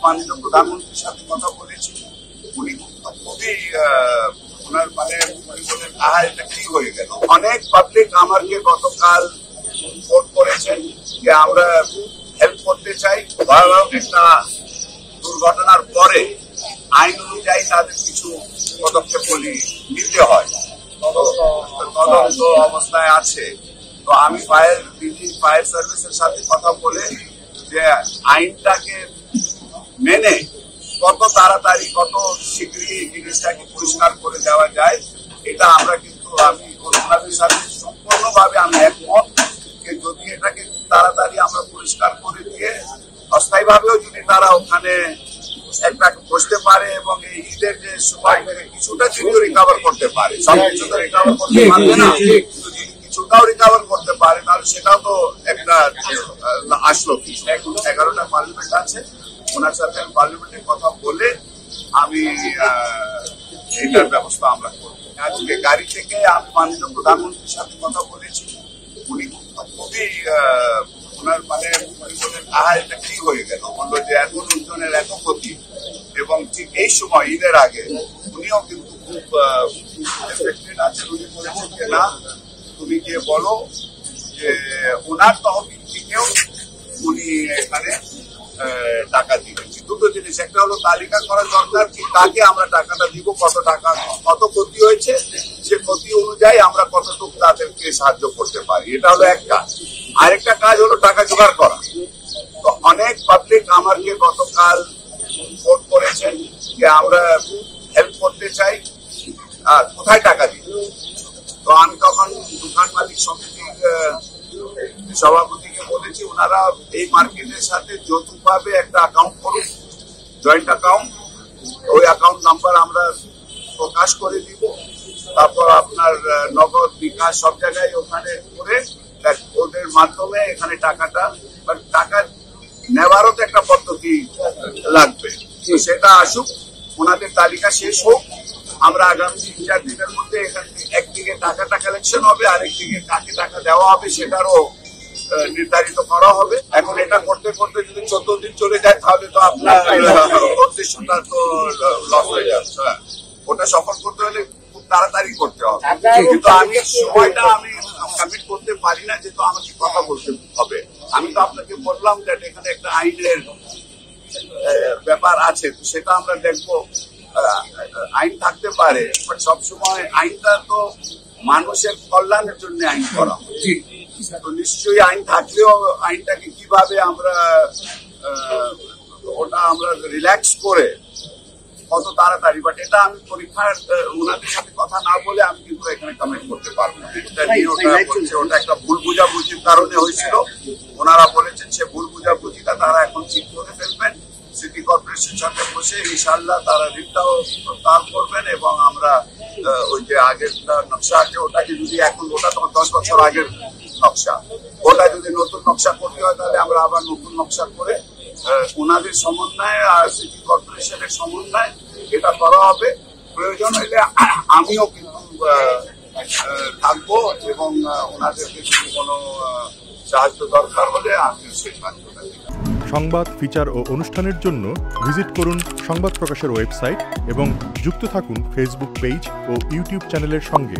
মাননীয় প্রধানমন্ত্রীর সাথে কথা বলেছি। উনি খুবই ওনার মানে বলেন এটা কি হয়ে গেল। অনেক পাবলিক আমাকে গতকাল ফোন করেছেন যে আমরা হেল্প করতে চাই। ভয়াবহ একটা দুর্ঘটনার পরে আইন অনুযায়ী তাদের কিছু পদক্ষেপ নিতে হয়, তদন্ত অবস্থায় আছে। তো আমি ফায়ার সার্ভিসের সাথে কথা বলে যে আইনটাকে মেনে কত তাড়াতাড়ি কত শীঘ্রই জিনিসটাকে পরিষ্কার করে দেওয়া যায়, এটা আমরা কিন্তু আমি ওনাদের সাথে সম্পূর্ণভাবে আমি একমত। যদি এটাকে খুব তাড়াতাড়ি আমরা পরিষ্কার করে দিয়ে অস্থায়ীভাবেও যদি তারা ওখানে একটা বসতে পারে এবং এই ঈদের যে সময় কিছুটা যদি রিকভার করতে পারে, সবকিছু তো রিকভার করতে পারবে না, কিছুটাও রিকভার করতে পারে, তাহলে সেটাও তো একটা আসলো। এখন 11টা পার্লামেন্ট আছে, ওনার সাথে পার্লামেন্টে কথা বলে আমি এটার ব্যবস্থা আমরা করবো। আজকে গাড়ি থেকে আমি মাননীয় প্রধানমন্ত্রীর সাথে কথা বলেছি। উনি খুবই ওনার মানে বলেন এটা কি হয়ে গেল, বললো যে এত লোকজনের এত ক্ষতি এবং ঠিক এই সময় ঈদের আগে উনিও কিন্তু খুব এফেক্টেড আছেন। উনি বলেছেন যে না, তুমি গিয়ে বলো যে ওনার তহবিল থেকেও উনি এখানে টাকা দিবেন। দুটো জিনিস, একটা হলো তালিকা করা দরকার কি কাকে আমরা টাকাটা দিব, কত টাকা কত ক্ষতি হয়েছে, সে ক্ষতি অনুযায়ী আমরা কতটুকু তাদেরকে সাহায্য করতে পারি, এটা হলো এক কাজ। আরেকটা কাজ হলো টাকা জোগাড় করা। তো অনেক পাবলিক আমাকে গতকাল ফোন করেছেন যে আমরা হেল্প করতে চাই, কোথায় টাকা দিব। তো আমি তখন দোকান মালিক সমিতির সভাপতিকে বলেছি ওনারা এই মার্কেটের সাথে যৌথভাবে একটা অ্যাকাউন্ট করুন, জয়েন্ট অ্যাকাউন্ট। ওই অ্যাকাউন্ট নাম্বার আমরা প্রকাশ করে দিব, তারপর আপনার নগদ বিকাশ সব জায়গায় ওখানে করে ওদের মাধ্যমে এখানে টাকাটা টাকা নেওয়ারও তো একটা পদ্ধতি লাগবে, সেটা আসুক, ওনাদের তালিকা শেষ হোক। আমরা আগামী 3-4 দিনের মধ্যে এখান থেকে একদিকে টাকাটা কালেকশন হবে, আরেকদিকে কাকে টাকা দেওয়া হবে সেটারও নির্ধারিত করা হবে। এখন এটা করতে করতে যদি 14 দিন চলে যায় তাহলে তো আপনার উদ্দেশ্যটা তো লস হয়ে যাচ্ছে। ওটা সফল করতে হলে খুব তাড়াতাড়ি করতে হবে, কিন্তু আমি সময়টা আমি কমিট করতে পারি না, যেহেতু আমাকে কথা বলতে হবে। আমি তো আপনাকে বললাম যে এখানে একটা আইনের ব্যাপার আছে, তো সেটা আমরা দেখবো। আইন থাকতে পারে, বাট সবসময় আইনটা তো মানুষের কল্যাণের জন্য আইন করা হয়। তো নিশ্চয়ই আইন থাকলেও আইনটাকে কিভাবে আমরা ওটা আমরা রিল্যাক্স করে কত তাড়াতাড়ি, বাট এটা আমি পরীক্ষার ওনাদের সাথে কথা না বলে আমি কিন্তু এখানে কমেন্ট করতে পারবো না। ওটা একটা ভুল বুঝাবুঝির কারণে হয়েছিল। ওনারা বলেছেন সে ভুল বুঝাবুঝিটা তারা এখন ঠিক করে ফেলবেন, সিটি কর্পোরেশনের সাথে বসে ইনশাল্লাহ তারা ঋণটাও প্রত্যাহার করবেন এবং আমরা ওই যে আগের নকশা আছে ওটাকে যদি এখন ওটা তো 10 বছর আগের নকশা, ওটা যদি নতুন নকশা করতে হয় তাহলে আমরা আবার নতুন নকশা করে ওনাদের সমন্বয়ে আর সিটি কর্পোরেশনের সমন্বয়ে এটা করা হবে। প্রয়োজন হলে আমিও কিন্তু থাকবো এবং ওনাদেরকে যদি কোনো সাহায্য দরকার হলে আমিও সেই সাহায্যটা দিব। সংবাদ, ফিচার ও অনুষ্ঠানের জন্য ভিজিট করুন সংবাদ প্রকাশের ওয়েবসাইট এবং যুক্ত থাকুন ফেসবুক পেজ ও ইউটিউব চ্যানেলের সঙ্গে।